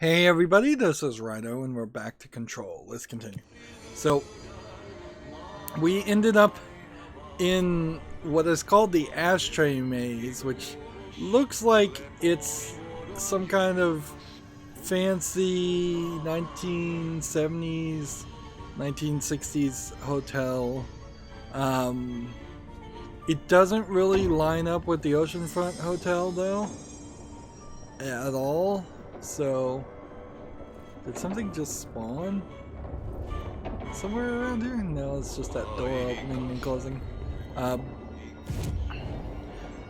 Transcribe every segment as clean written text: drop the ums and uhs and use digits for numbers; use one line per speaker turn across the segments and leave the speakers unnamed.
Hey everybody, this is Rydo and we're back to Control. Let's continue. So, we ended up in what is called the ashtray maze, which looks like it's some kind of fancy 1970s, 1960s hotel. It doesn't really line up with the Oceanfront Hotel though, at all. So, did something just spawn somewhere around here? No, it's just that door opening and closing.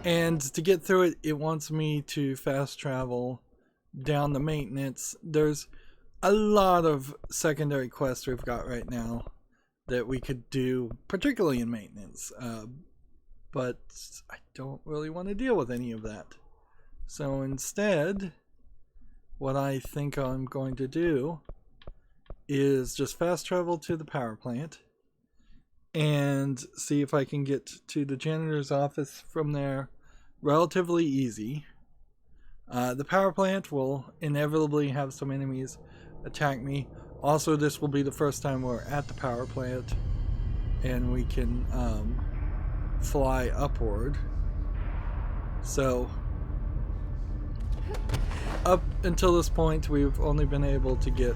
And to get through it, it wants me to fast travel down the maintenance. There's a lot of secondary quests we've got right now that we could do, particularly in maintenance. But I don't really want to deal with any of that. So instead, what I think I'm going to do is just fast travel to the power plant and see if I can get to the janitor's office from there relatively easy. The power plant will inevitably have some enemies attack me. Also, this will be the first time we're at the power plant and we can fly upward. So up until this point, we've only been able to get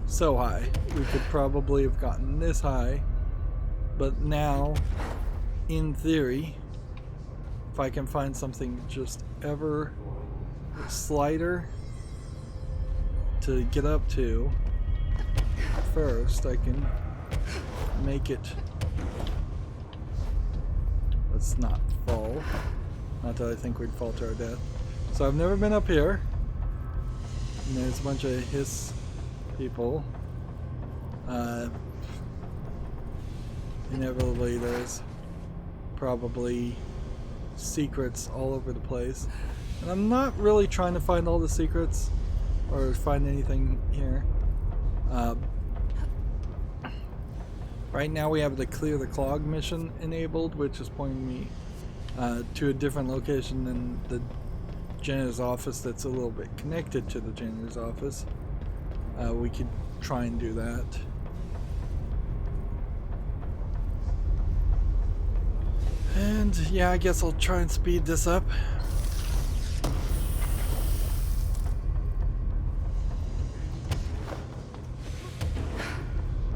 so high. We could probably have gotten this high, but now, in theory, if I can find something just ever slighter to get up to first, I can make it. Let's not fall. Not that I think we'd fall to our death. So I've never been up here. And there's a bunch of hiss people. Inevitably there's probably secrets all over the place. And I'm not really trying to find all the secrets or find anything here. Right now we have the clear the clog mission enabled, which is pointing me to a different location than the janitor's office that's a little bit connected to the janitor's office. We could try and do that. And yeah, I guess I'll try and speed this up.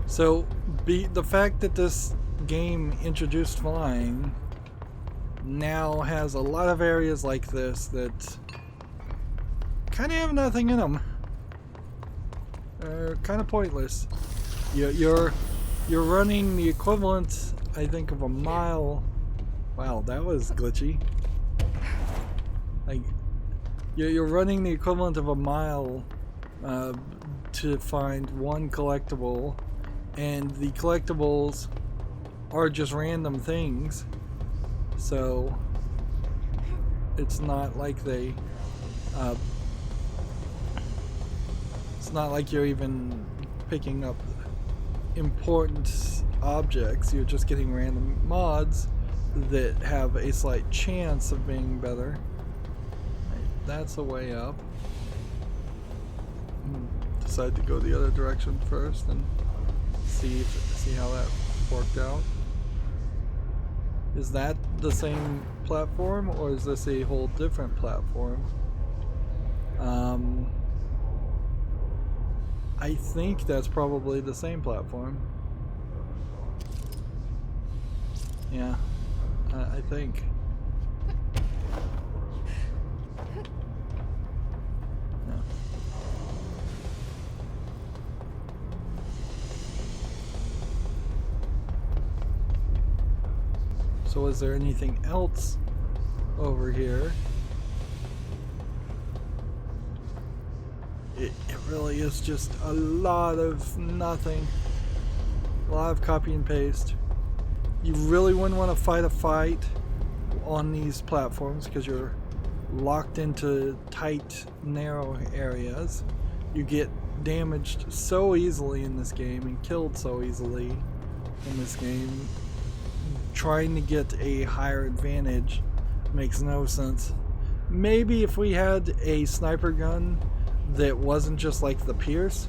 So, the fact that this game introduced flying now has a lot of areas like this that kind of have nothing in them. They're kind of pointless. You're running the equivalent, I think, of a mile. Wow, that was glitchy. Like, you're running the equivalent of a mile to find one collectible, and the collectibles are just random things. So it's not like they it's not like you're even picking up important objects. You're just getting random mods that have a slight chance of being better. Right, that's a way up. Decide to go the other direction first and see how that worked out. Is that the same platform, or is this a whole different platform? I think that's probably the same platform. Yeah, I think. Yeah. So is there anything else over here? It really is just a lot of nothing. A lot of copy and paste. You really wouldn't want to fight a fight on these platforms because you're locked into tight, narrow areas. You get damaged so easily in this game and killed so easily in this game. Trying to get a higher advantage makes no sense. Maybe if we had a sniper gun that wasn't just like the Pierce,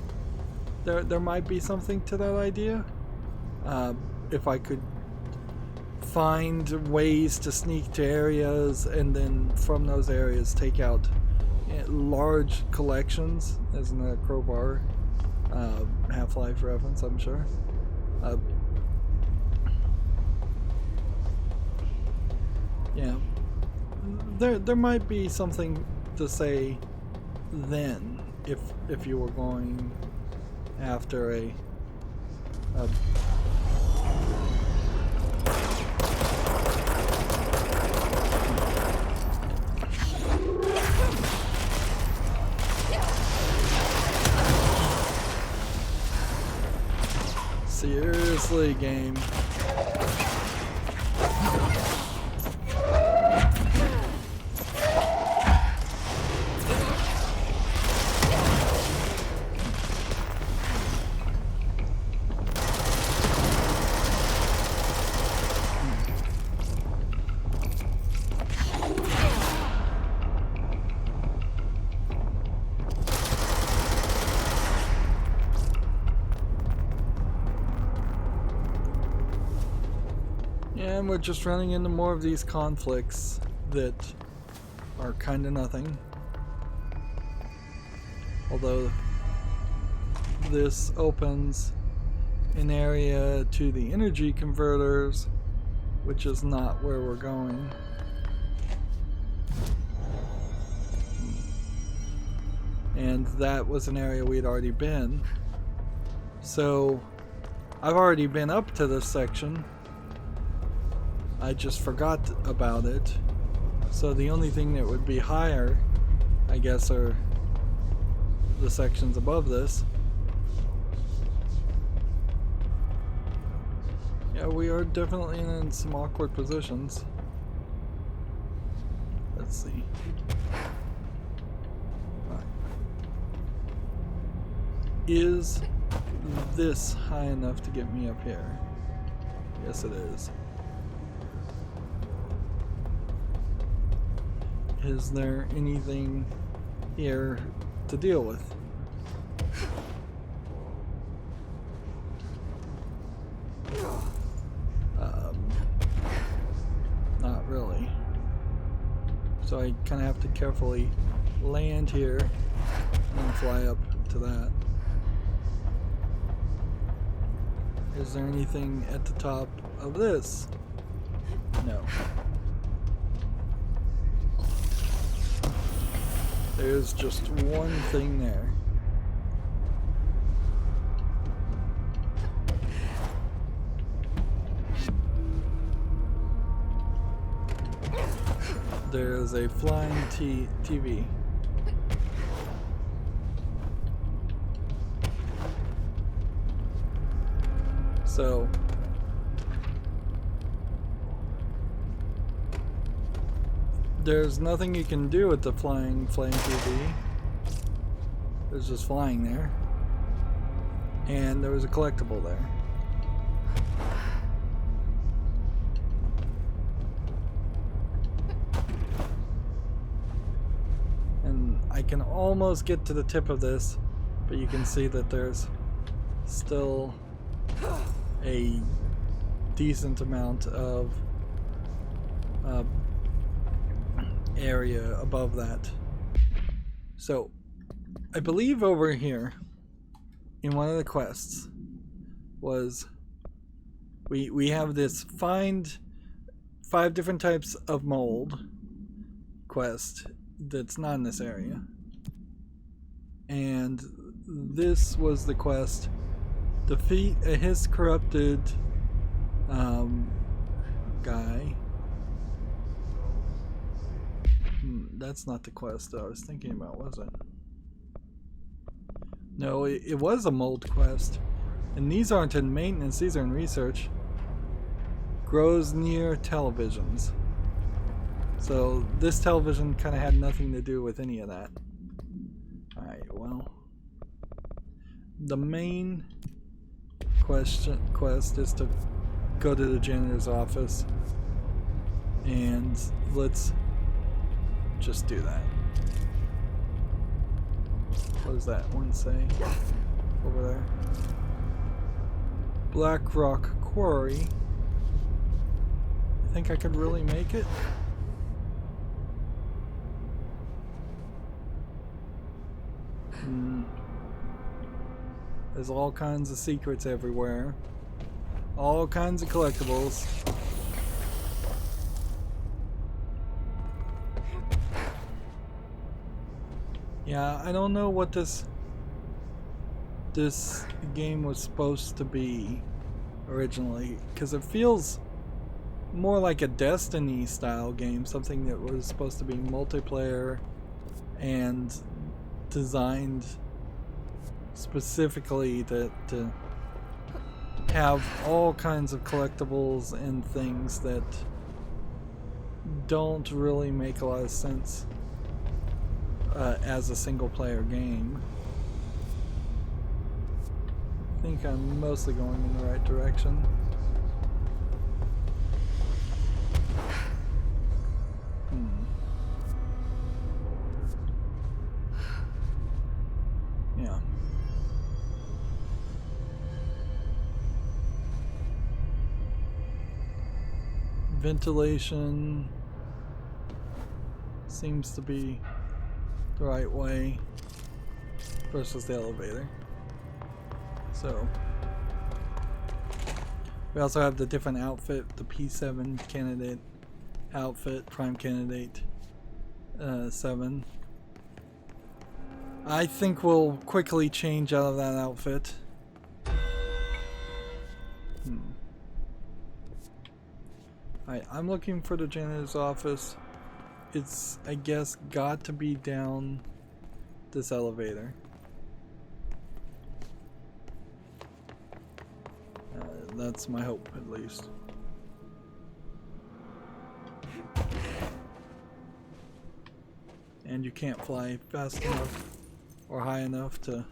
there might be something to that idea. If I could find ways to sneak to areas and then from those areas take out large collections, isn't that a crowbar? Half-Life reference, I'm sure. Yeah, there might be something to say then if you were going after a seriously, game. And we're just running into more of these conflicts that are kind of nothing. Although this opens an area to the energy converters, which is not where we're going. And that was an area we'd already been. So I've already been up to this section. I just forgot about it. So the only thing that would be higher, I guess, are the sections above this. Yeah, we are definitely in some awkward positions. Let's see. Right. Is this high enough to get me up here? Yes, it is. Is there anything here to deal with? Not really. So I kind of have to carefully land here and then fly up to that. Is there anything at the top of this? No. There's just one thing there. There's a flying TV. So there's nothing you can do with the flying TV. There's just flying there. And there was a collectible there. And I can almost get to the tip of this, but you can see that there's still a decent amount of area above that. So I believe over here in one of the quests was we have this find 5 different types of mold quest that's not in this area, and this was the quest defeat a hiss corrupted guy. That's not the quest I was thinking about, was it? No, it was a mold quest. And these aren't in maintenance, these are in research. Grows near televisions. So this television kind of had nothing to do with any of that. Alright, well. The main quest is to go to the janitor's office. And let's just do that. What does that one say? Over there. Black Rock Quarry. I think I could really make it. There's all kinds of secrets everywhere. All kinds of collectibles. Yeah, I don't know what this game was supposed to be originally, because it feels more like a Destiny style game, something that was supposed to be multiplayer and designed specifically to have all kinds of collectibles and things that don't really make a lot of sense as a single player game. I think I'm mostly going in the right direction. Yeah. Ventilation seems to be the right way versus the elevator. So we also have the different outfit, the P7 candidate outfit, prime candidate 7. I think we'll quickly change out of that outfit. Alright, I'm looking for the janitor's office. It's, I guess, got to be down this elevator. That's my hope, at least. And you can't fly fast enough or high enough to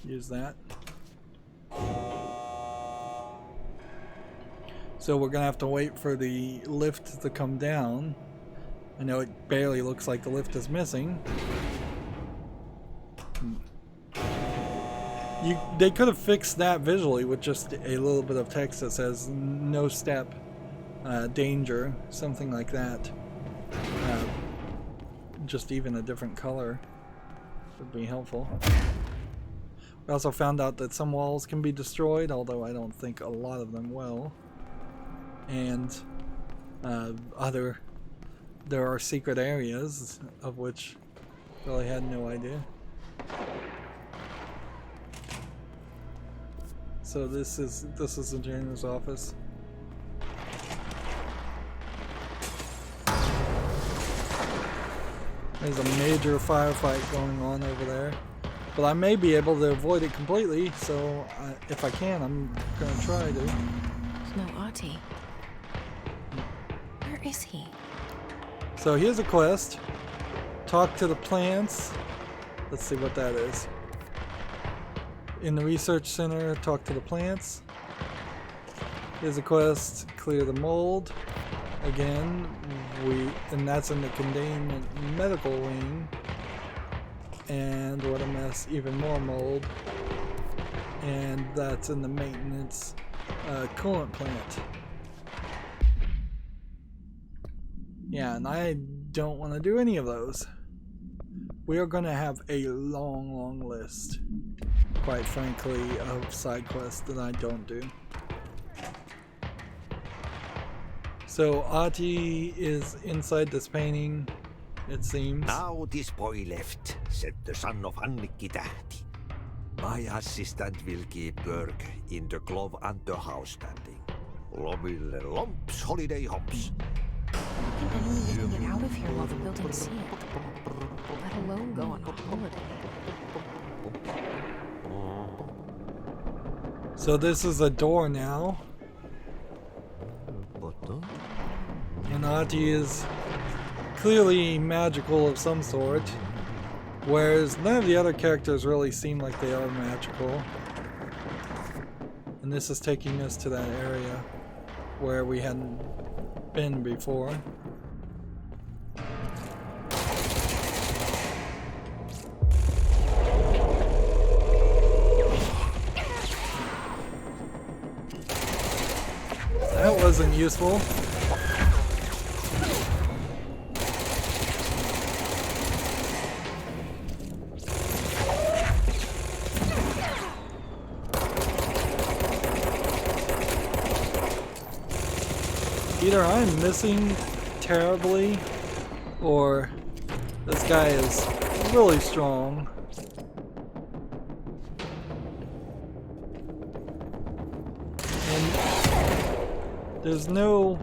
use that. So we're gonna have to wait for the lift to come down. I know it barely looks like the lift is missing. They could have fixed that visually with just a little bit of text that says no step, danger, something like that. Just even a different color would be helpful. We also found out that some walls can be destroyed, although I don't think a lot of them will. And there are secret areas of which I really had no idea. So this is the janitor's office. There's a major firefight going on over there, but I may be able to avoid it completely. So if I can, I'm gonna try to.
No, Artie. Where is he?
So here's a quest. Talk to the plants. Let's see what that is. In the research center, talk to the plants. Here's a quest. Clear the mold. Again, and that's in the containment medical wing. And what a mess, even more mold. And that's in the maintenance coolant plant. Yeah, and I don't want to do any of those. We are going to have a long list, quite frankly, of side quests that I don't do. So Ahti is inside this painting, it seems.
Now this boy left, said the son of Annikki Tähti. My assistant will keep work in the glove and the house standing. Lomille lomps, holiday hops.
Can anyone even get out of here while the buildings see it? Let alone go on a holiday.
So this is a door now. And Ahti is clearly magical of some sort, whereas none of the other characters really seem like they are magical. And this is taking us to that area where we hadn't been before. isn't useful. Either I'm missing terribly, or this guy is really strong. And there's no...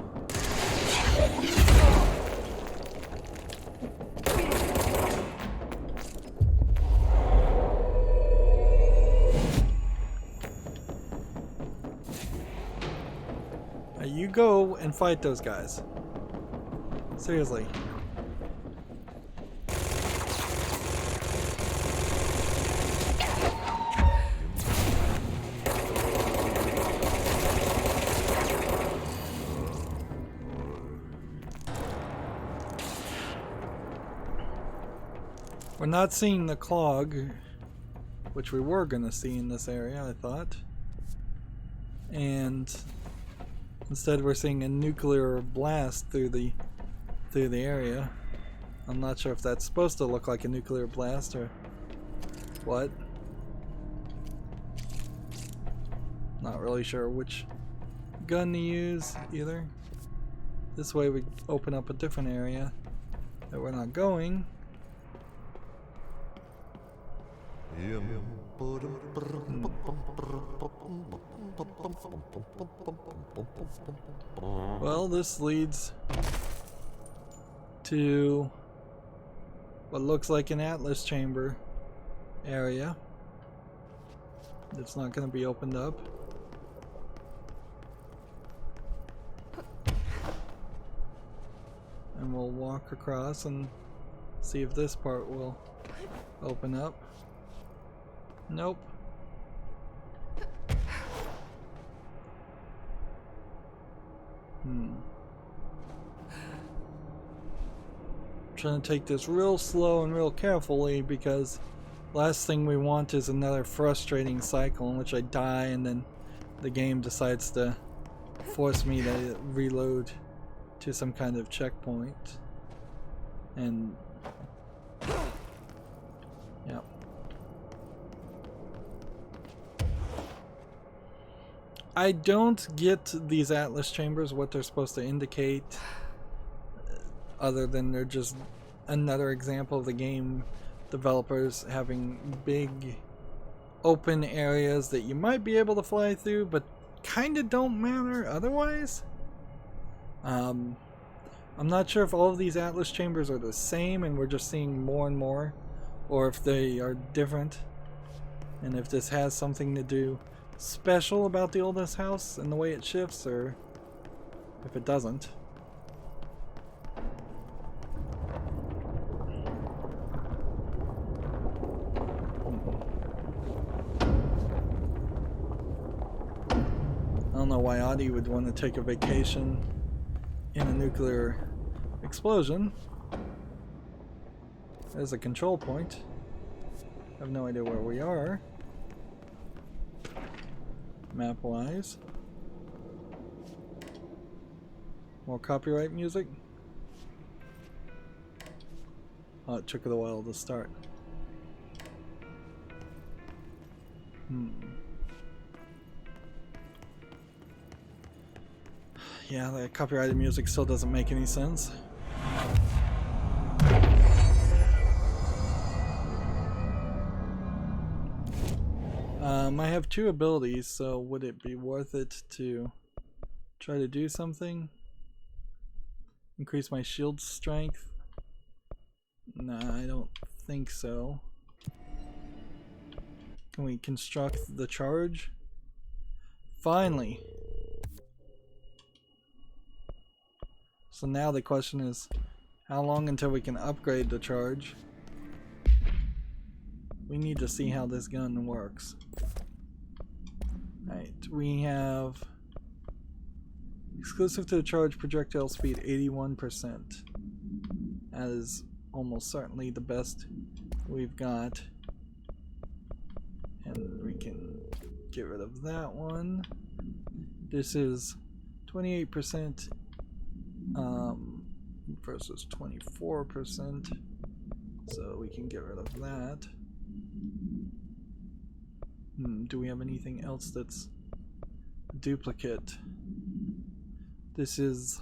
You go and fight those guys. Seriously. We're not seeing the clog, which we were going to see in this area, I thought. And instead we're seeing a nuclear blast through the area. I'm not sure if that's supposed to look like a nuclear blast or what. Not really sure which gun to use either. This way we open up a different area that we're not going. Well, this leads to what looks like an Atlas chamber area. It's not going to be opened up. And we'll walk across and see if this part will open up. Nope. Trying to take this real slow and real carefully, because last thing we want is another frustrating cycle in which I die and then the game decides to force me to reload to some kind of checkpoint. And yeah. I don't get these Atlas chambers, what they're supposed to indicate, other than they're just another example of the game developers having big open areas that you might be able to fly through, but kind of don't matter otherwise. I'm not sure if all of these Atlas chambers are the same and we're just seeing more and more, or if they are different, and if this has something to do special about the oldest house and the way it shifts, or if it doesn't. I don't know why Audie would want to take a vacation in a nuclear explosion. There's a control point. I have no idea where we are map-wise. More copyright music. Oh, it took it a while to start. Yeah, the copyrighted music still doesn't make any sense. I have 2 abilities, so would it be worth it to try to do something? Increase my shield strength? Nah, I don't think so. Can we construct the charge? Finally! So now the question is, how long until we can upgrade the charge? We need to see how this gun works. Alright, we have exclusive to the charge projectile speed 81%. That is almost certainly the best we've got. And we can get rid of that one. This is 28% versus 24%. So we can get rid of that. Do we have anything else that's duplicate? This is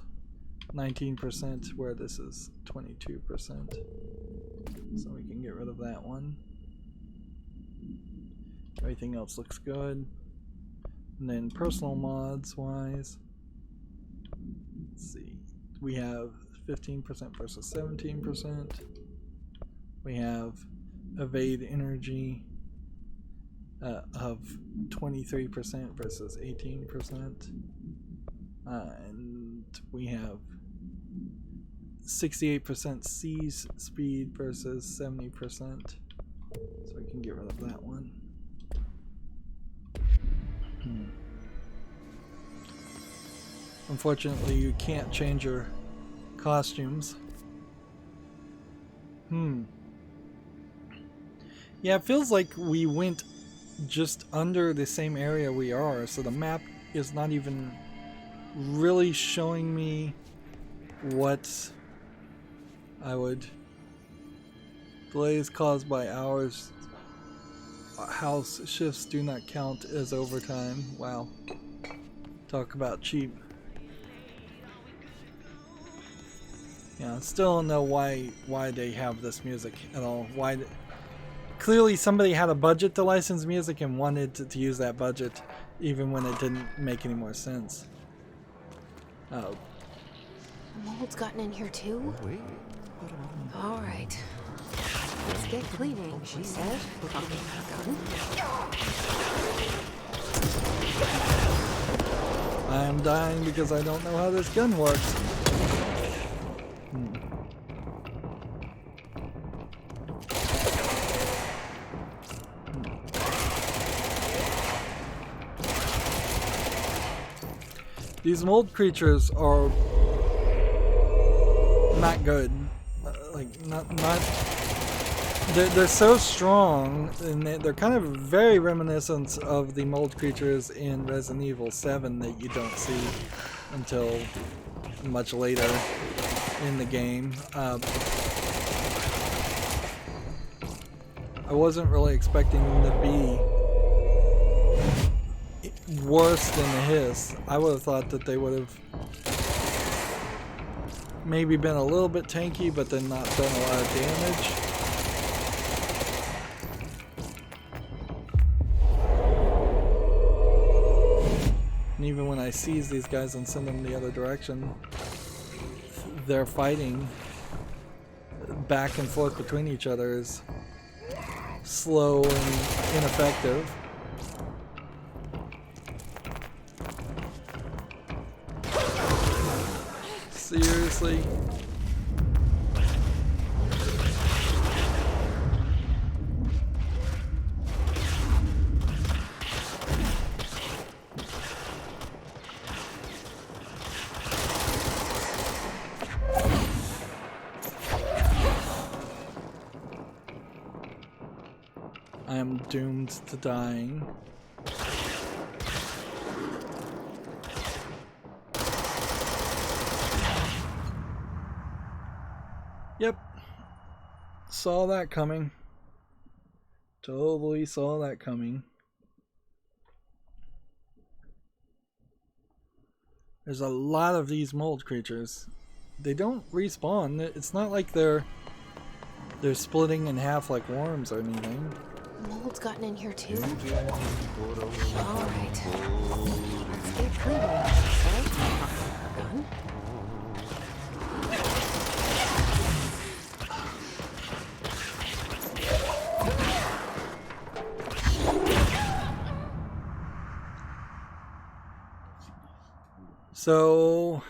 19% where this is 22%. So we can get rid of that one. Everything else looks good. And then personal mods wise, let's see. We have 15% versus 17%. We have evade energy of 23% versus 18%. And we have 68% seize speed versus 70%. So we can get rid of that one. Unfortunately, you can't change your costumes. Yeah, it feels like we went just under the same area we are, so the map is not even really showing me what I would. Delays caused by hours. House shifts do not count as overtime. Wow. Talk about cheap. Yeah, I still don't know why they have this music at all. Clearly somebody had a budget to license music and wanted to use that budget even when it didn't make any more sense. Oh.
The mold's gotten in here too? Alright. Let's get cleaning, she said, cocking her gun.
I am dying because I don't know how this gun works. These mold creatures are not good. They're so strong, and they're kind of very reminiscent of the mold creatures in Resident Evil 7 that you don't see until much later in the game. I wasn't really expecting them to be worse than the hiss. I would have thought that they would have maybe been a little bit tanky, but then not done a lot of damage. And even when I seize these guys and send them the other direction, their fighting back and forth between each other is slow and ineffective. Seriously? I am doomed to dying. Yep. Saw that coming. Totally saw that coming. There's a lot of these mold creatures. They don't respawn. It's not like they're splitting in half like worms or anything.
Mold's gotten in here too? Alright. Let's get cleaning, she said, cocking her gun.
So,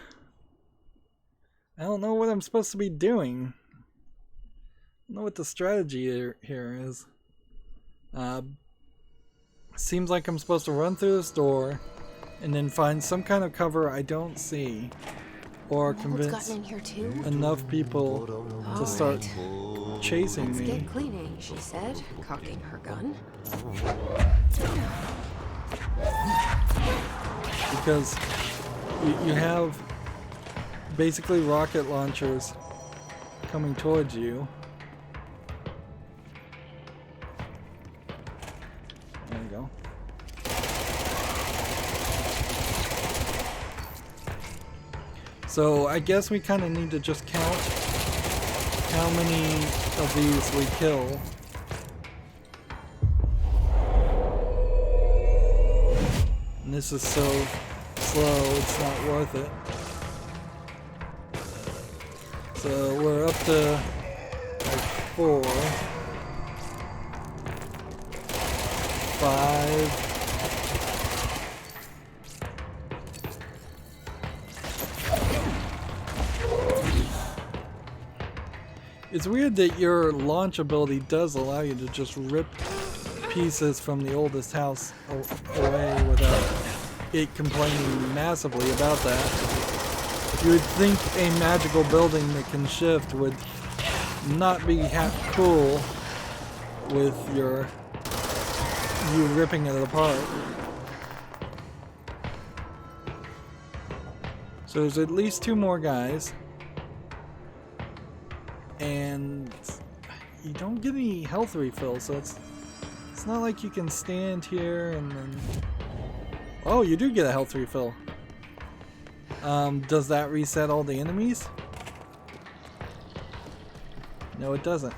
I don't know what I'm supposed to be doing. I don't know what the strategy here is. Seems like I'm supposed to run through this door and then find some kind of cover I don't see, or convince
in here too?
enough people to start chasing
Let's
me.
get cleaning, she said, cocking her gun.
Because You have basically rocket launchers coming towards you. There you go. So I guess we kind of need to just count how many of these we kill. And this is so slow, it's not worth it. So we're up to like 4, 5. It's weird that your launch ability does allow you to just rip pieces from the oldest house away without it complaining massively about that. You would think a magical building that can shift would not be cool with you ripping it apart. So there's at least 2 more guys. And you don't get any health refills, so it's not like you can stand here and then... Oh, you do get a health refill. Does that reset all the enemies? No, it doesn't.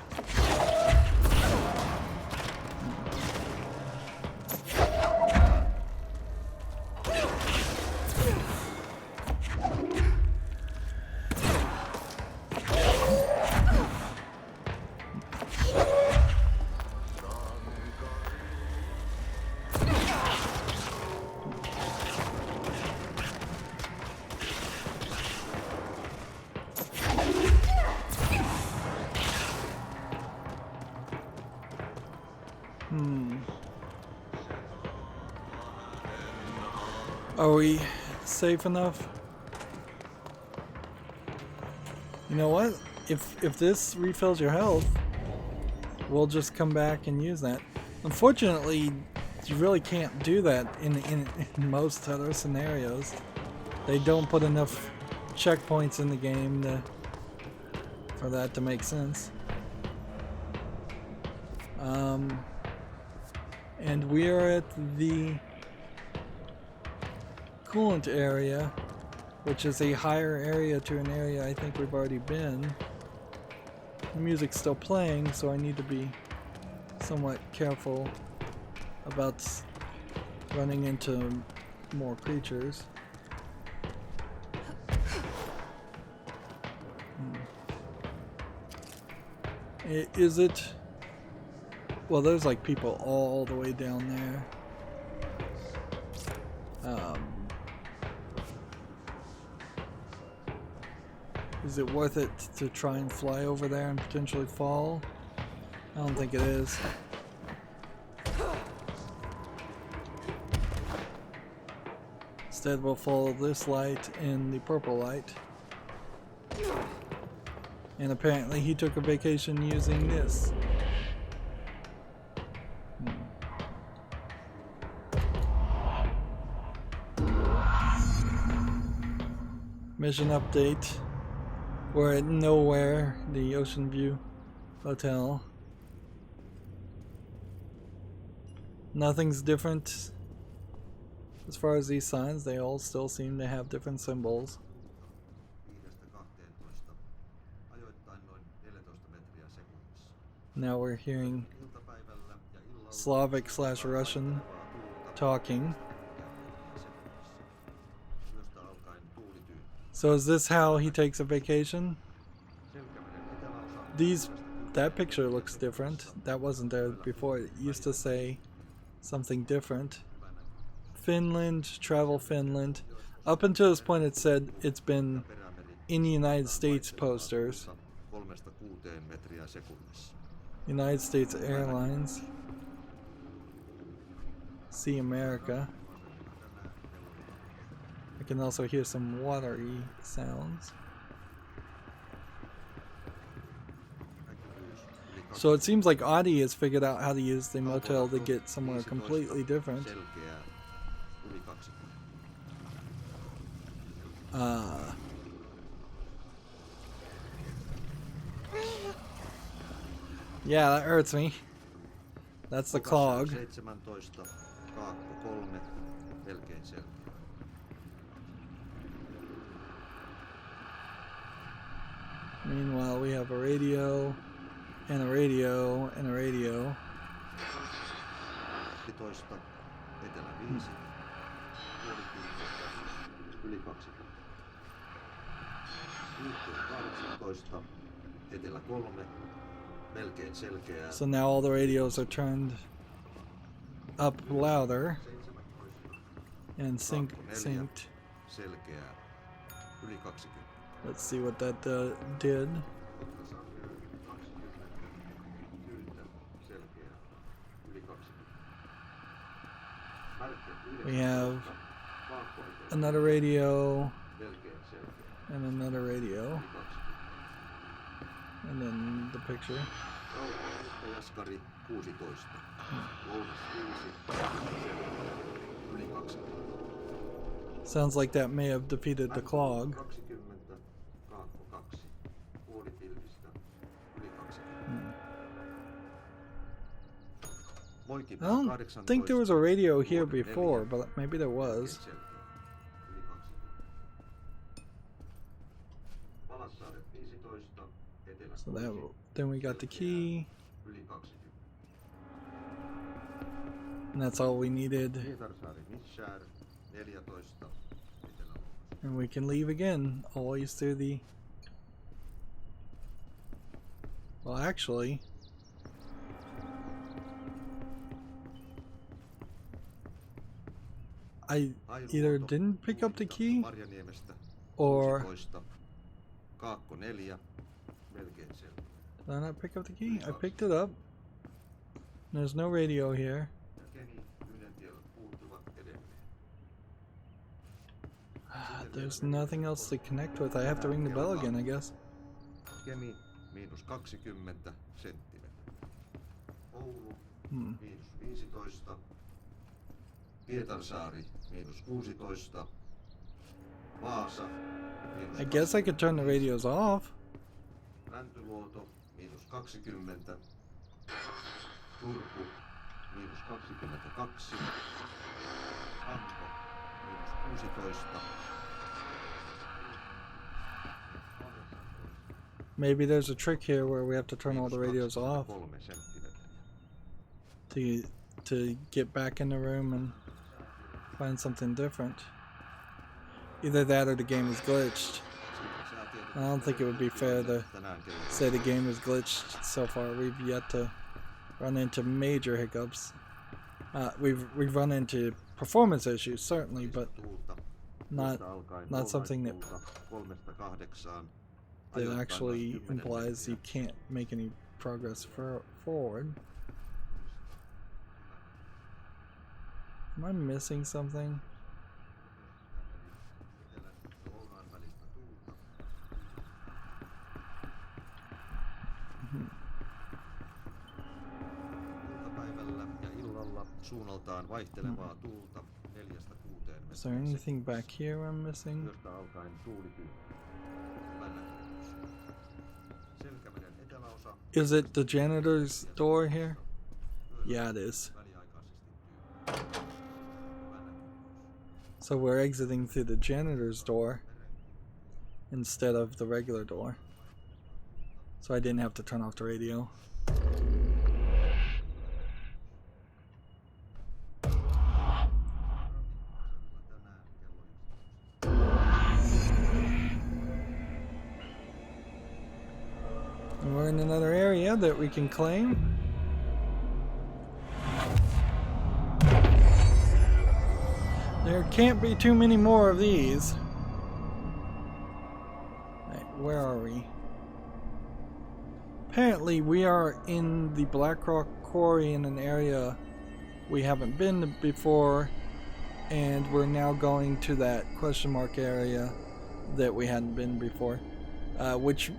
Are we safe enough? You know what? If this refills your health, we'll just come back and use that. Unfortunately, you really can't do that in most other scenarios. They don't put enough checkpoints in the game for that to make sense. And we are at the coolant area, which is a higher area to an area I think we've already been. The music's still playing, so I need to be somewhat careful about running into more creatures. Is it... Well, there's like people all the way down there. Is it worth it to try and fly over there and potentially fall? I don't think it is. Instead, we'll follow this light and the purple light. And apparently he took a vacation using this. Mission update. We're at Nowhere, the Ocean View Hotel. Nothing's different as far as these signs. They all still seem to have different symbols. Now we're hearing Slavic/Russian talking. So is this how he takes a vacation? That picture looks different. That wasn't there before. It used to say something different. Finland, travel Finland. Up until this point it said it's been in the United States posters. United States Airlines. See America. I can also hear some watery sounds. So it seems like Audie has figured out how to use the motel to get somewhere completely different. Yeah, that hurts me. That's the clog.
17, kaakko 3, melkein selkeä.
Meanwhile, we have a radio, and a radio, and a radio.
12, etelä 5, yli 20. 18, etelä 3, melkein selkeää.
So now all the radios are turned up louder and synced.
Selkeää, yli 20.
Let's see what that did. We have another radio and another radio, and then the picture. Sounds like that may have defeated the clog. I don't think there was a radio here before, but maybe there was. So then we got the key. And that's all we needed. And we can leave again, always through the... Well, actually... I either didn't pick up the key, or... Did I not pick up the key? I picked it up. There's no radio here. There's nothing else to connect with. I have to ring the bell again, I guess.
Kemi -20 senttimetriä. Oulu -15. Pietarsaari -16. Vaasa
I guess I could turn the radios off.
Mäntyluoto -20. Turku -22. Hanko -16.
Maybe there's a trick here where we have to turn all the radios off to get back in the room and find something different. Either that or the game is glitched. I don't think it would be fair to say the game is glitched so far. We've yet to run into major hiccups. We've run into performance issues, certainly, but not something that actually implies you can't make any progress forward. Am I missing something?
Suunnaltaan vaihtelevaa tuulta 4–6
Is there anything back here I'm missing? Is it the janitor's door here? Yeah, it is. So we're exiting through the janitor's door instead of the regular door. So I didn't have to turn off the radio. And we're in another area that we can claim. There can't be too many more of these. Right, where are we? Apparently we are in the Black Rock Quarry in an area we haven't been before, and we're now going to that question mark area that we hadn't been before, which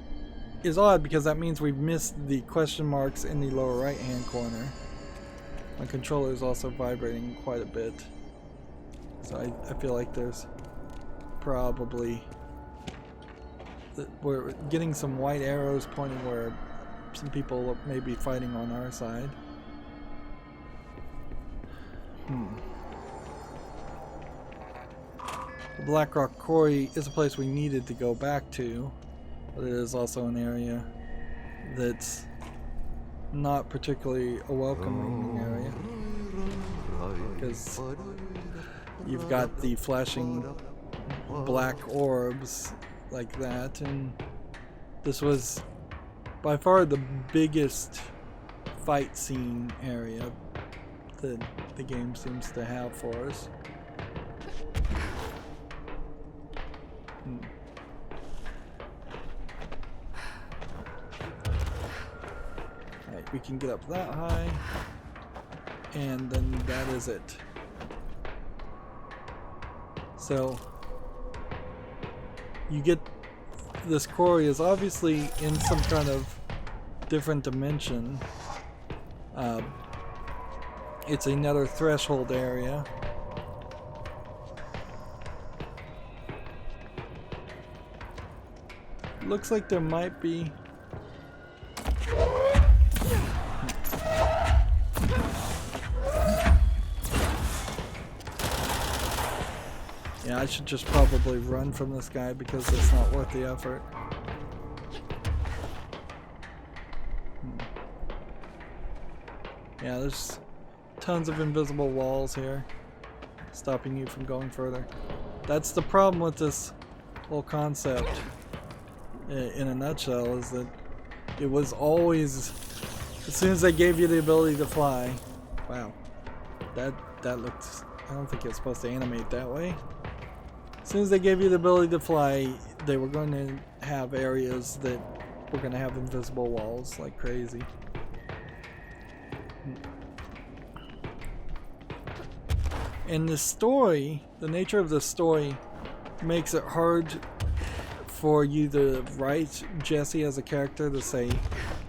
is odd because that means we've missed the question marks in the lower right hand corner. My controller is also vibrating quite a bit, so I feel like there's probably... We're getting some white arrows pointing where some people may be fighting on our side. The Black Rock Quarry is a place we needed to go back to, but it is also an area that's not particularly a welcoming area, because you've got the flashing black orbs like that, and this was by far the biggest fight scene area that the game seems to have for us. Alright, we can get up that high, and then that is it. So you get this quarry is obviously in some kind of different dimension. It's another threshold area. Looks like there might be... Yeah, I should just probably run from this guy because it's not worth the effort. Yeah, there's tons of invisible walls here stopping you from going further. That's the problem with this whole concept in a nutshell, is that it was always, as soon as they gave you the ability to fly, wow, that looks, I don't think it's supposed to animate that way. As soon as they gave you the ability to fly, they were going to have areas that were going to have invisible walls like crazy. And the story, the nature of the story, makes it hard for you to write Jesse as a character to say,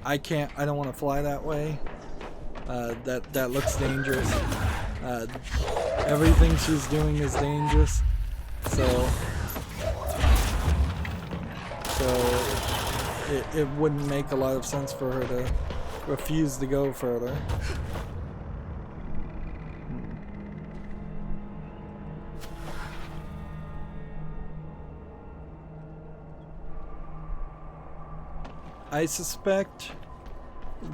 I don't want to fly that way. That looks dangerous. Everything she's doing is dangerous. So it wouldn't make a lot of sense for her to refuse to go further. I suspect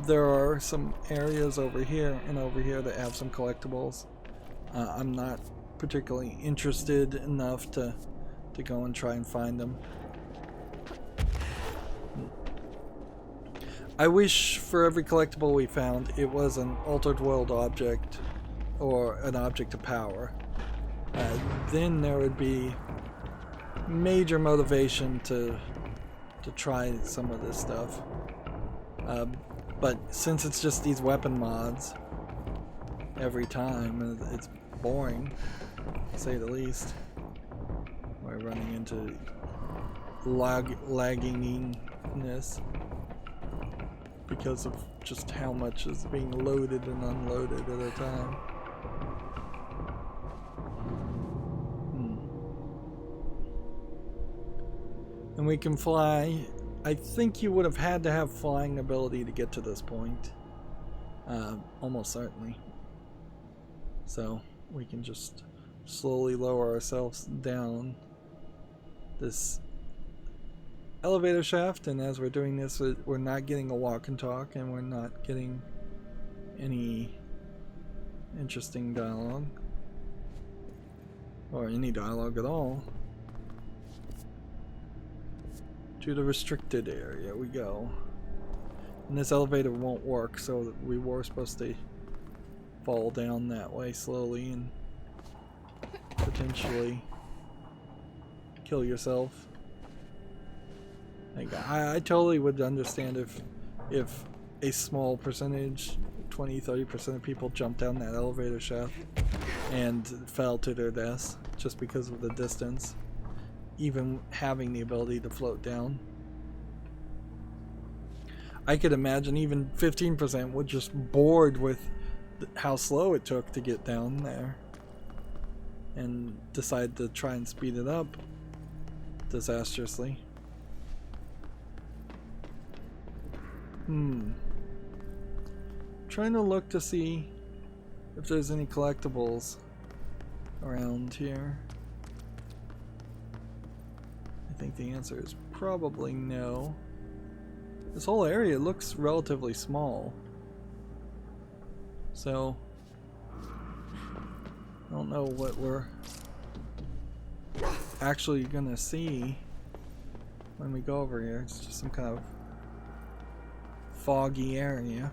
there are some areas over here and over here that have some collectibles. I'm not particularly interested enough to go and try and find them. I wish for every collectible we found it was an altered world object or an object of power. Then there would be major motivation to try some of this stuff. But since it's just these weapon mods every time, it's boring, to say the least. We're running into laggingness because of just how much is being loaded and unloaded at a time. And we can fly. I think you would have had to have flying ability to get to this point. Almost certainly. So we can just slowly lower ourselves down this elevator shaft, and as we're doing this, we're not getting a walk and talk, and we're not getting any interesting dialogue, or any dialogue at all. To the restricted area we go. And this elevator won't work, so we were supposed to fall down that way slowly and potentially kill yourself. Like, I totally would understand if a small percentage, 20-30% of people jumped down that elevator shaft and fell to their deaths just because of the distance, even having the ability to float down. I could imagine even 15% would just bored with how slow it took to get down there and decide to try and speed it up disastrously. Trying to look to see if there's any collectibles around here. I think the answer is probably no. This whole area looks relatively small. So I don't know what we're actually gonna see when we go over here. It's just some kind of foggy area.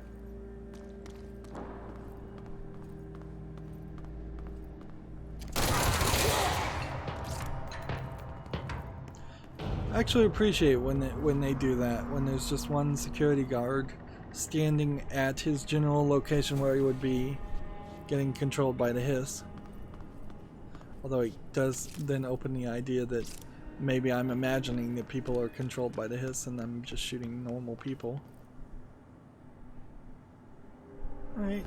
I actually appreciate when they do that, when there's just one security guard standing at his general location where he would be, getting controlled by the hiss. Although it does then open the idea that maybe I'm imagining that people are controlled by the hiss and I'm just shooting normal people. Alright.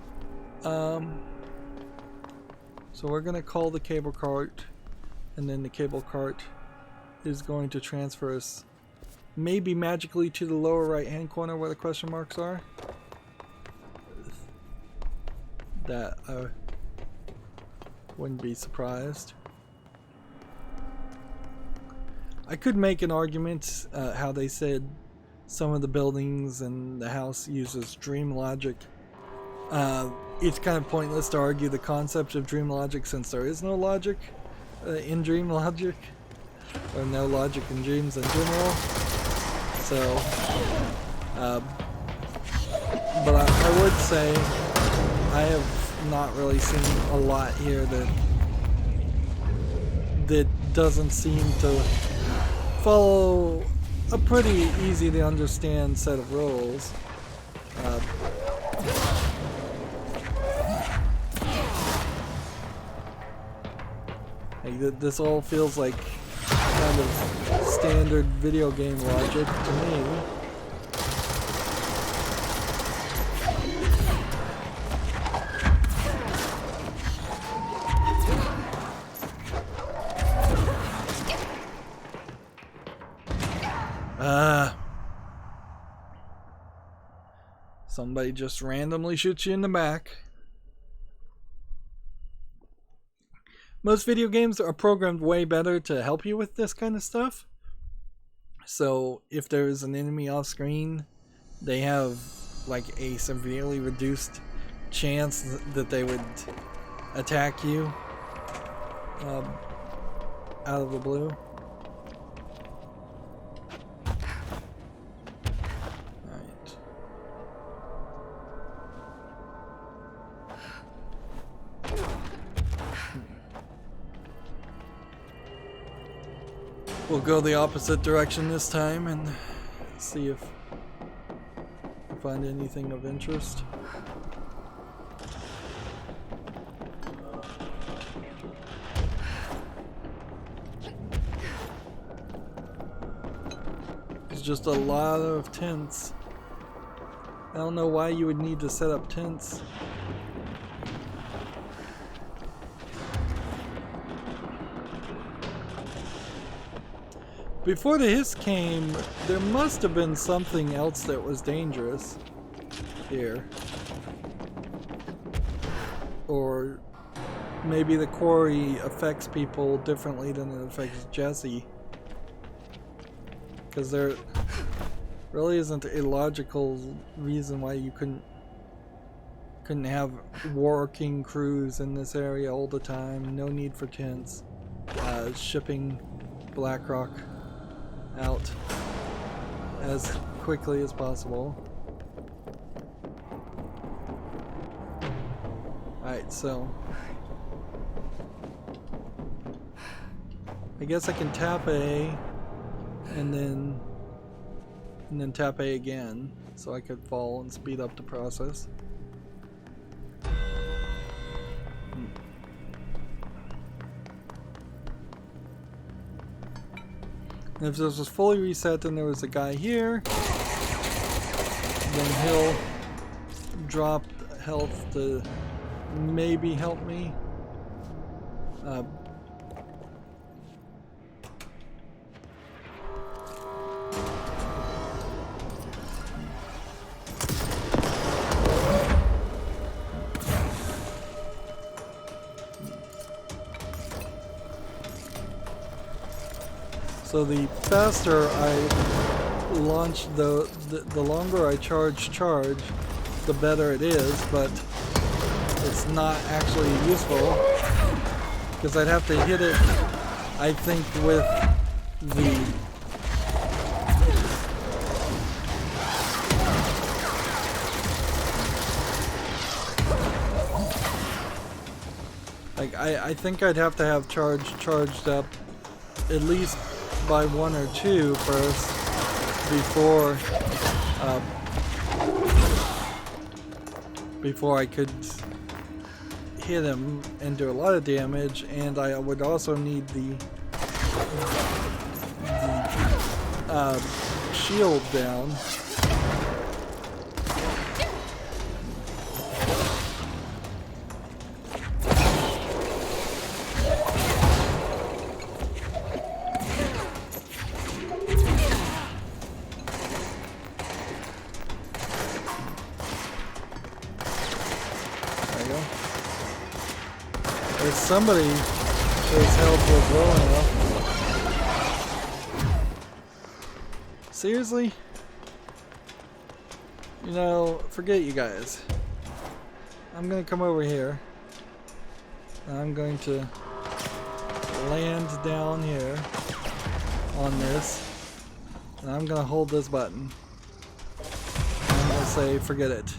So we're gonna call the cable cart, and then the cable cart is going to transfer us maybe magically to the lower right hand corner where the question marks are. That I wouldn't be surprised. I could make an argument how they said some of the buildings and the house uses dream logic. It's kind of pointless to argue the concept of dream logic since there is no logic in dream logic. Or no logic in dreams in general. So, but I would say I have not really seen a lot here that doesn't seem to follow a pretty easy to understand set of rules. This all feels like kind of standard video game logic to me. Somebody just randomly shoots you in the back. Most video games are programmed way better to help you with this kind of stuff. So if there's an enemy off screen, they have like a severely reduced chance that they would attack you out of the blue. Alright. We'll go the opposite direction this time and see if we find anything of interest. There's just a lot of tents. I don't know why you would need to set up tents. Before the hiss came, there must have been something else that was dangerous here. Or maybe the quarry affects people differently than it affects Jesse. Because there really isn't a logical reason why you couldn't have working crews in this area all the time. No need for tents. Shipping Blackrock out as quickly as possible. Alright, so I guess I can tap A and then tap A again so I could fall and speed up the process. And if this was fully reset, then there was a guy here. Then he'll drop health to maybe help me. So the faster I launch, the longer I charge, the better it is, but it's not actually useful because I'd have to hit it, I think, with the I think I'd have to have charged up at least by 1 or 2 first before I could hit him and do a lot of damage, and I would also need the shield down. Somebody whose health was low enough. Seriously? You know, forget you guys. I'm gonna come over here. I'm going to land down here on this. And I'm gonna hold this button. I'm gonna say, forget it.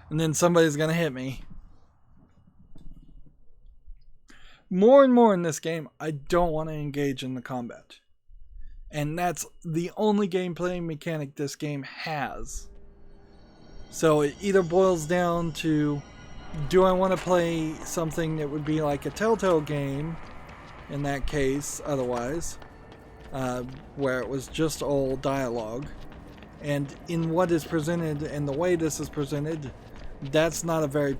And then somebody's gonna hit me. More and more in this game, I don't want to engage in the combat. And that's the only gameplay mechanic this game has. So it either boils down to, do I want to play something that would be like a Telltale game, in that case, otherwise, where it was just all dialogue. And in what is presented and the way this is presented, that's not a very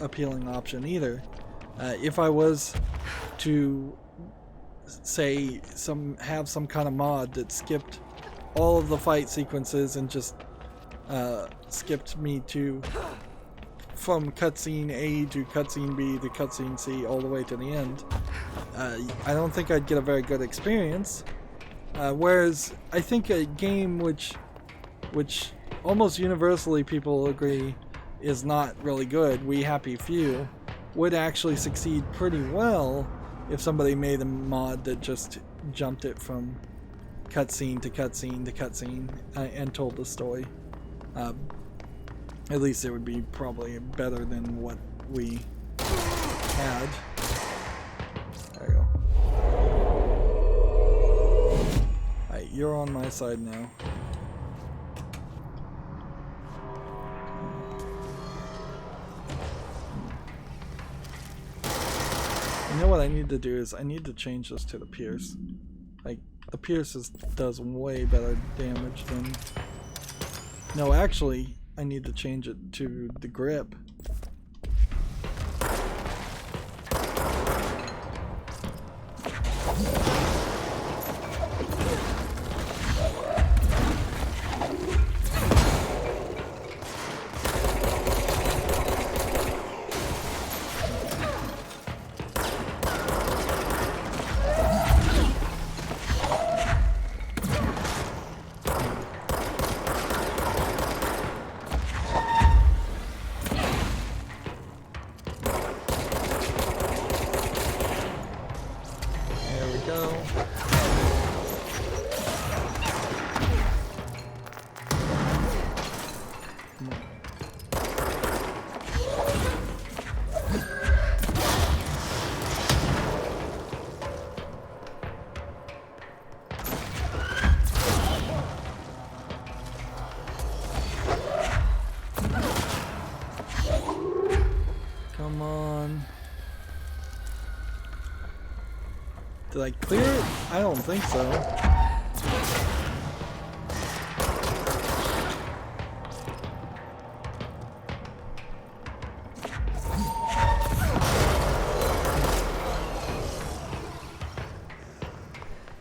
appealing option either. If I was to say have some kind of mod that skipped all of the fight sequences and just skipped me from cutscene A to cutscene B to cutscene C all the way to the end, I don't think I'd get a very good experience. Whereas I think a game which almost universally people agree is not really good, We Happy Few, would actually succeed pretty well if somebody made a mod that just jumped it from cutscene to cutscene to cutscene and told the story. At least it would be probably better than what we had. There you go. Alright, you're on my side now. You know what I need to do is I need to change this to the Pierce. Like, the Pierce does way better damage than... No, actually, I need to change it to the Grip. Come on. Did I clear it? I don't think so.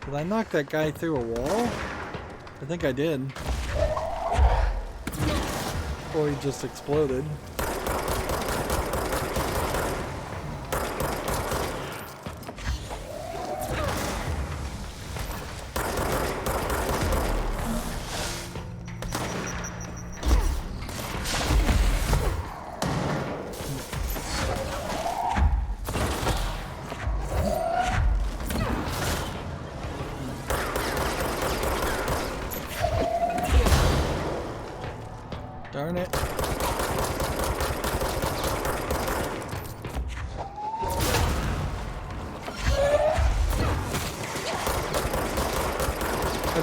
Did I knock that guy through a wall? I think I did. Or he just exploded.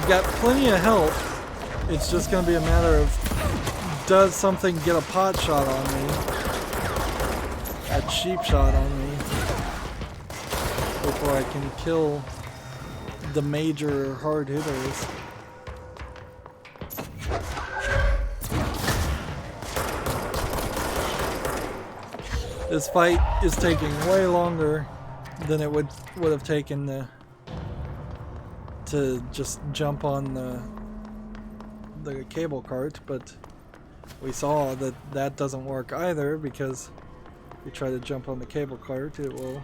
I've got plenty of health. It's just going to be a matter of, does something get a pot shot on me? A cheap shot on me? Before I can kill the major hard hitters. This fight is taking way longer than it would have taken to just jump on the cable cart, but we saw that that doesn't work either, because if you try to jump on the cable cart, it will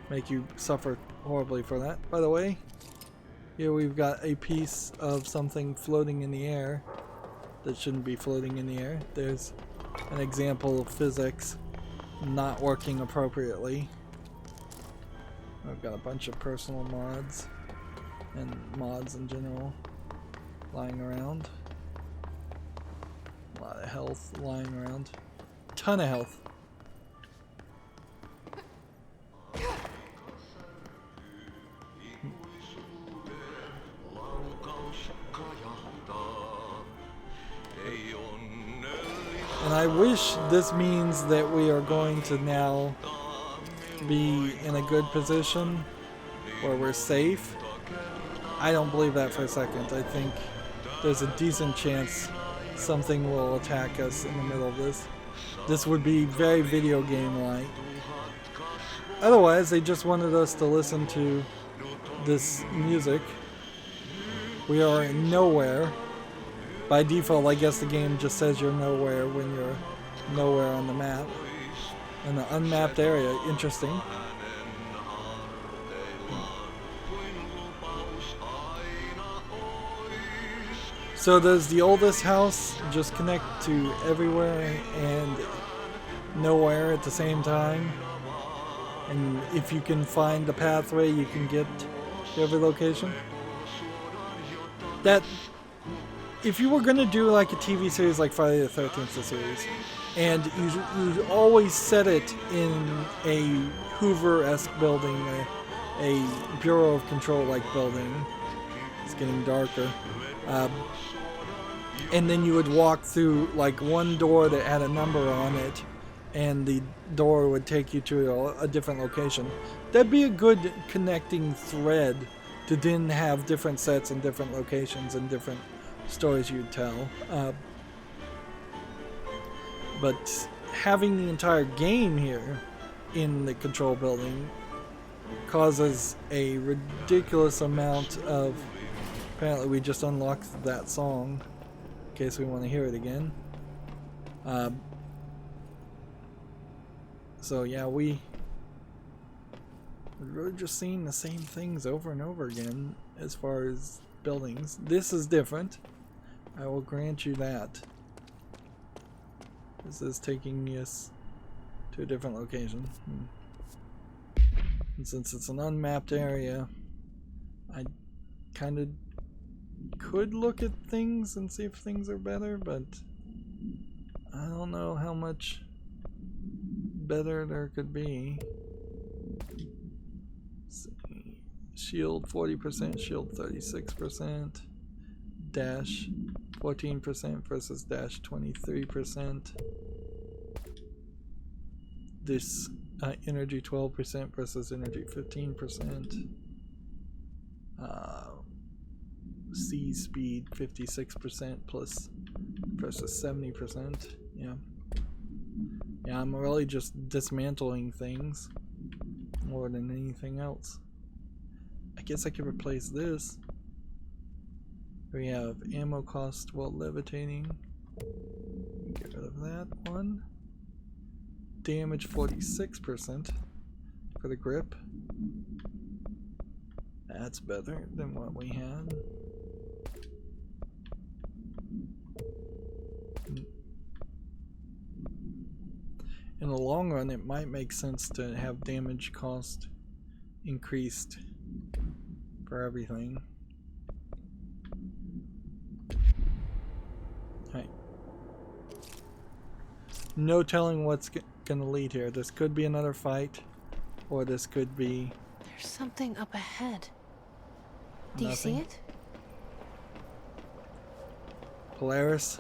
make you suffer horribly for that. By the way, here we've got a piece of something floating in the air that shouldn't be floating in the air. There's an example of physics not working appropriately. I've got a bunch of personal mods and mods in general lying around. A lot of health lying around. Ton of health. And I wish this means that we are going to now be in a good position where we're safe. I don't believe that for a second. I think there's a decent chance something will attack us in the middle of this. This would be very video game-like. Otherwise, they just wanted us to listen to this music. We are in nowhere. By default, I guess the game just says you're nowhere when you're nowhere on the map. In the unmapped area, interesting. So does the oldest house just connect to everywhere and nowhere at the same time? And if you can find the pathway, you can get to every location? That... If you were going to do like a TV series like Friday the 13th the series, and you always set it in a Hoover-esque building, a Bureau of Control-like building, it's getting darker, and then you would walk through like one door that had a number on it, and the door would take you to a different location. That'd be a good connecting thread to then have different sets and different locations and different stories you'd tell, but having the entire game here in the control building causes a ridiculous amount of... Apparently we just unlocked that song in case we want to hear it again. So yeah, we're really just seeing the same things over and over again as far as buildings. This is different. I will grant you that. This is taking us to a different location. And since it's an unmapped area, I kind of could look at things and see if things are better, but I don't know how much better there could be. Let's see. Shield 40%, shield 36%, dash 14% versus dash 23%. This energy 12% versus energy 15%. C speed 56% plus versus 70%. Yeah. Yeah, I'm really just dismantling things more than anything else. I guess I could replace this. We have ammo cost while levitating. Get rid of that one. Damage 46% for the grip. That's better than what we had. In the long run, it might make sense to have damage cost increased for everything. Right. No telling what's gonna lead here. This could be another fight, or this could be...
There's something up ahead. Do you see it?
Polaris.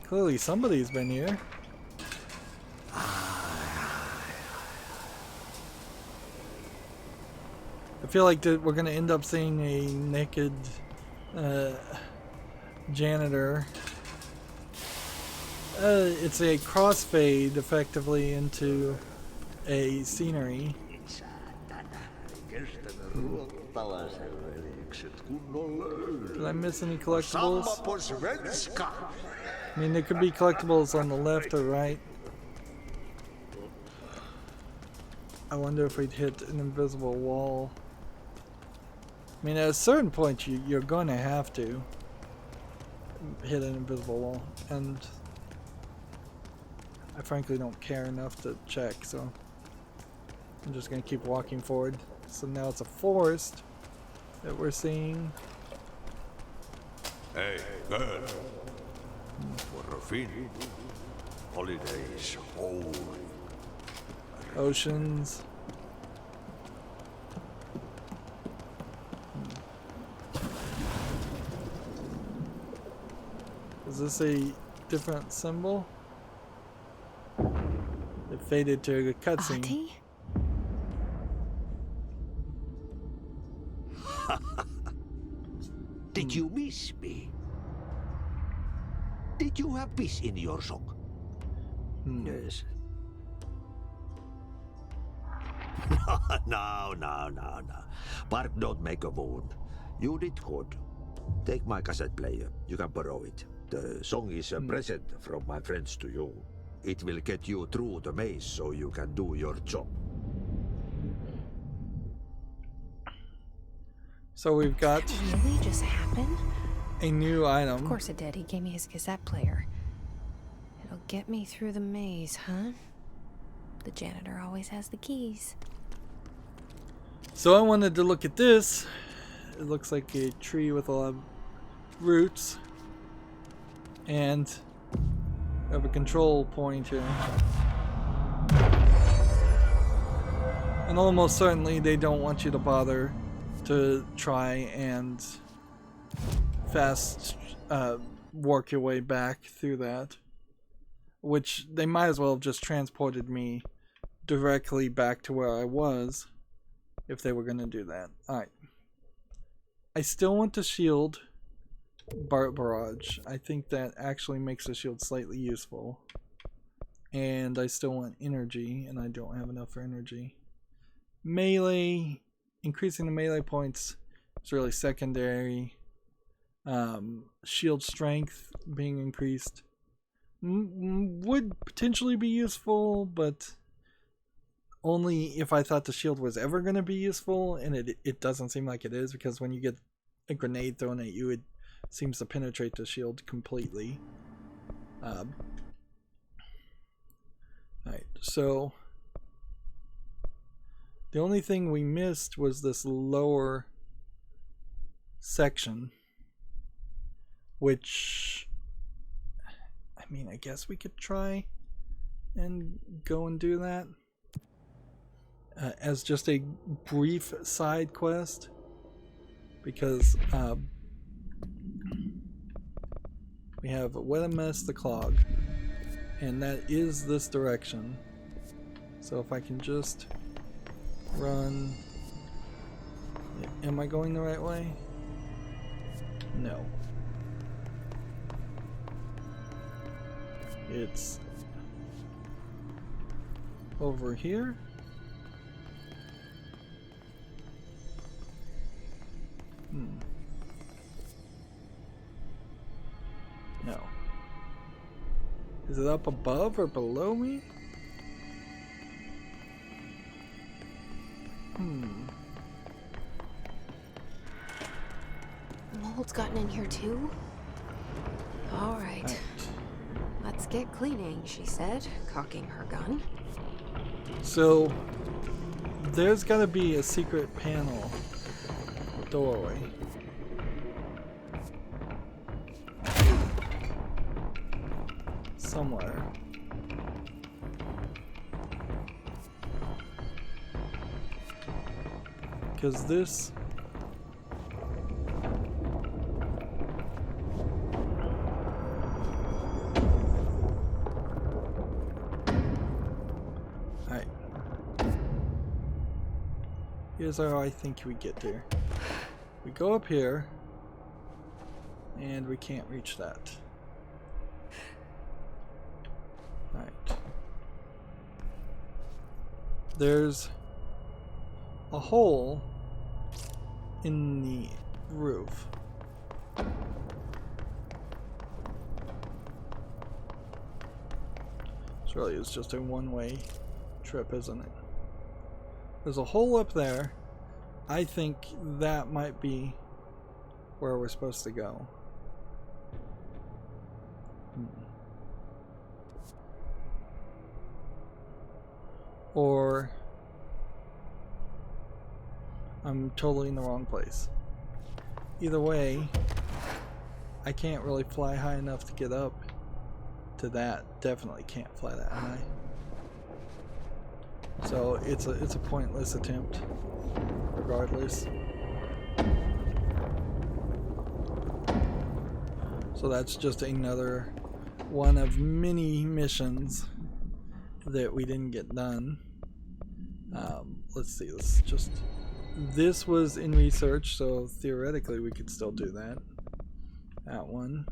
Clearly somebody's been here. I feel like we're gonna end up seeing a naked janitor. It's a crossfade effectively into a scenery. Did I miss any collectibles? I mean, there could be collectibles on the left or right. I wonder if we'd hit an invisible wall. I mean, at a certain point, you're going to have to hit an invisible wall, and I frankly don't care enough to check, so I'm just going to keep walking forward. So now it's a forest that we're seeing.
Hey, girl. For a fin. Holidays holy.
Oceans. Is this a different symbol? It faded to a cutscene.
Auntie?
Did you miss me? Did you have peace in your song? Yes. No. Bark don't make a wound. You did good. Take my cassette player. You can borrow it. The song is a present from my friends to you. It will get you through the maze so you can do your job.
So we've got
Did that really just happen?
a new item.
Of course it did. He gave me his cassette player. It'll get me through the maze, huh? The janitor always has the keys.
So I wanted to look at this. It looks like a tree with a lot of roots. And I have a control point here. And almost certainly they don't want you to bother to try and fast work your way back through that. Which they might as well have just transported me directly back to where I was if they were going to do that. Alright. I still want the shield barrage. I think that actually makes the shield slightly useful. And I still want energy, and I don't have enough for energy. Melee, increasing the melee points is really secondary. Shield strength being increased would potentially be useful, but only if I thought the shield was ever going to be useful, and it doesn't seem like it is, because when you get a grenade thrown at you, it seems to penetrate the shield completely. Alright, so the only thing we missed was this lower section, which, I mean, I guess we could try and go and do that as just a brief side quest, because we have Wet a Mess the Clog, and that is this direction. So if I can just run. Am I going the right way? No. It's over here. No. Is it up above or below me?
Mold's gotten in here too? Alright. Let's get cleaning, she said, cocking her gun.
So there's gotta be a secret panel doorway. Somewhere. Because this Here's how I think we get there. We go up here, and we can't reach that. Alright. There's a hole in the roof. This really is just a one-way trip, isn't it? There's a hole up there. I think that might be where we're supposed to go. Or I'm totally in the wrong place. Either way, I can't really fly high enough to get up to that. Definitely can't fly that high. So it's a pointless attempt, regardless. So that's just another one of many missions that we didn't get done. Let's see, this was in research, so theoretically we could still do that. That one.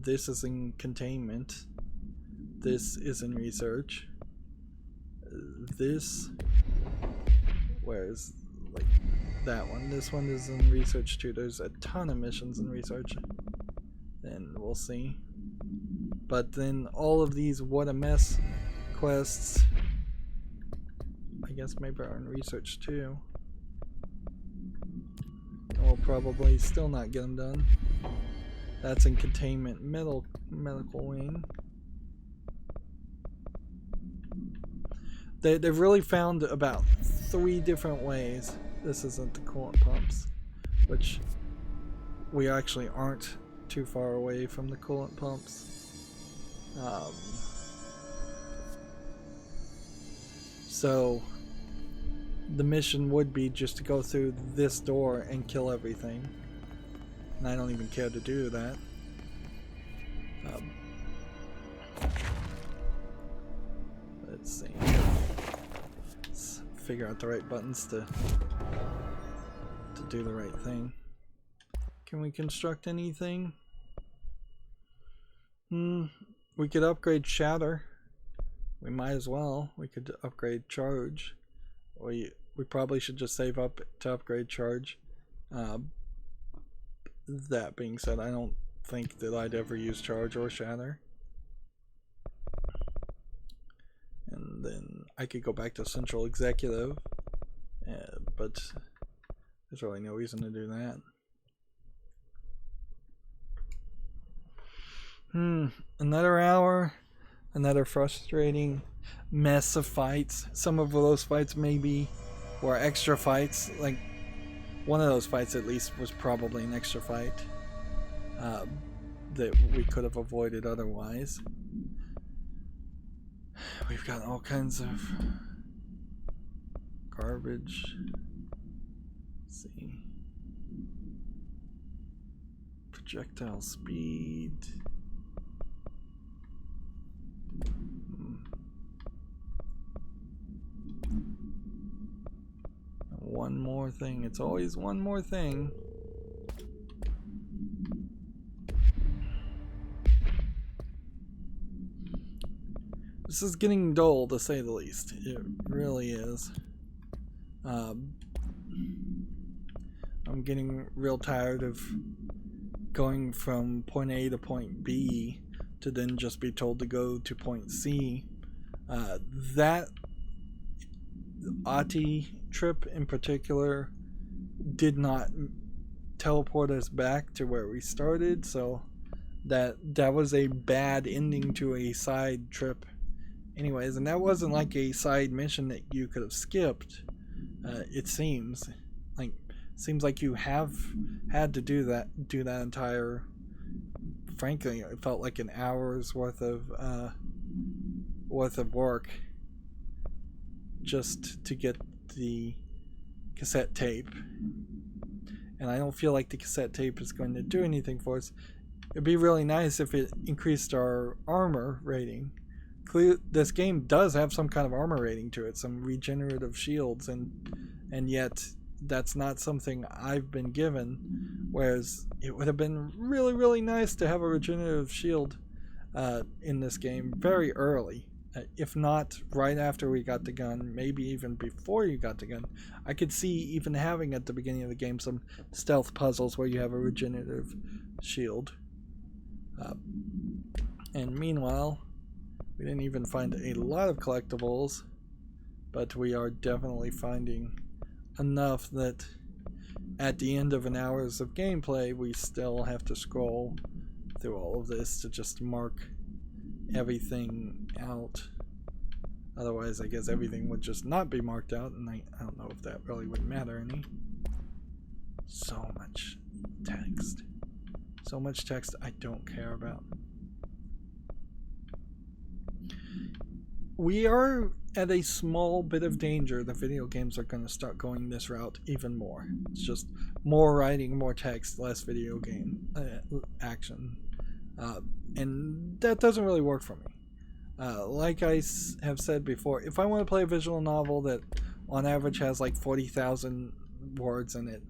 This is in containment. This is in research. This, where's like that one? This one is in research too. There's a ton of missions in research. Then we'll see. But then all of these what a mess quests, I guess maybe are in research too. And we'll probably still not get them done. That's in containment medical wing. They've really found about 3 different ways. This isn't the coolant pumps, which we actually aren't too far away from the coolant pumps. So the mission would be just to go through this door and kill everything, and I don't even care to do that. Let's see. Let's figure out the right buttons to do the right thing. Can we construct anything? We could upgrade shatter. We might as well. We could upgrade charge. We probably should just save up to upgrade charge. That being said, I don't think that I'd ever use charge or shatter. And then I could go back to central executive, but there's really no reason to do that. Another hour, another frustrating mess of fights. Some of those fights maybe were extra fights. Like one of those fights at least was probably an extra fight that we could have avoided otherwise. We've got all kinds of garbage. Let's see. Projectile speed. One more thing. It's always one more thing. This is getting dull, to say the least. It really is. I'm getting real tired of going from point A to point B to then just be told to go to point C. That Ati trip in particular did not teleport us back to where we started, so that was a bad ending to a side trip anyways, and that wasn't like a side mission that you could have skipped. It seems like you have had to do that entire, frankly it felt like an hour's worth of work just to get the cassette tape, and I don't feel like the cassette tape is going to do anything for us. It'd be really nice if it increased our armor rating. this game does have some kind of armor rating to it, some regenerative shields, and yet that's not something I've been given, whereas it would have been really, really nice to have a regenerative shield in this game very early. If not right after we got the gun, maybe even before you got the gun. I could see even having at the beginning of the game some stealth puzzles where you have a regenerative shield. And meanwhile, we didn't even find a lot of collectibles, but we are definitely finding enough that at the end of an hours of gameplay, we still have to scroll through all of this to just mark everything out. Otherwise, I guess everything would just not be marked out, and I don't know if that really would matter any. So much text. So much text I don't care about. We are at a small bit of danger that video games are going to start going this route even more. It's just more writing, more text, less video game action. And that doesn't really work for me. Like I have said before, if I want to play a visual novel that on average has like 40,000 words in it,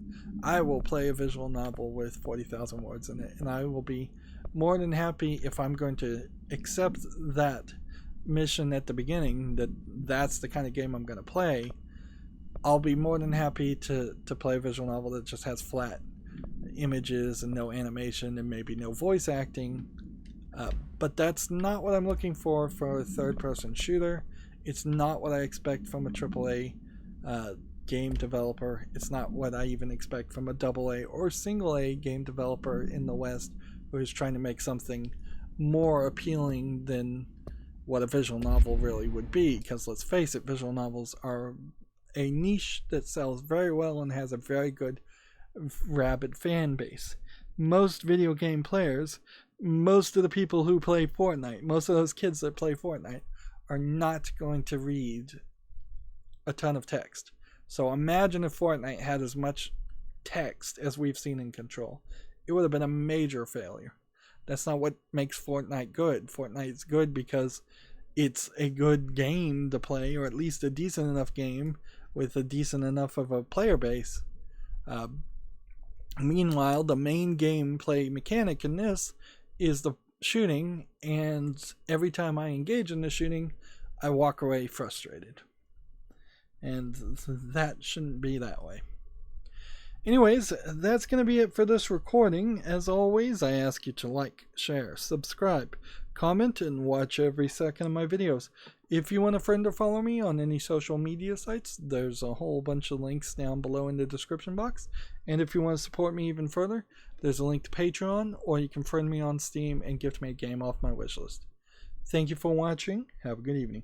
I will play a visual novel with 40,000 words in it, and I will be more than happy if I'm going to accept that mission at the beginning, that's the kind of game I'm going to play. I'll be more than happy to play a visual novel that just has flat images and no animation and maybe no voice acting. But that's not what I'm looking for a third-person shooter. It's not what I expect from a AAA game developer. It's not what I even expect from a AA or single A game developer in the West who is trying to make something more appealing than what a visual novel really would be. Because let's face it, visual novels are a niche that sells very well and has a very good rabid fan base. Most video game players, most of the people who play Fortnite, most of those kids that play Fortnite are not going to read a ton of text. So imagine if Fortnite had as much text as we've seen in Control. It would have been a major failure. That's not what makes Fortnite good. Fortnite's good because it's a good game to play, or at least a decent enough game with a decent enough of a player base. Meanwhile, the main gameplay mechanic in this is the shooting, and every time I engage in the shooting, I walk away frustrated. And that shouldn't be that way. Anyways, that's going to be it for this recording. As always, I ask you to like, share, subscribe, comment, and watch every second of my videos. If you want a friend or follow me on any social media sites, there's a whole bunch of links down below in the description box. And if you want to support me even further, there's a link to Patreon, or you can friend me on Steam and gift me a game off my wishlist. Thank you for watching. Have a good evening.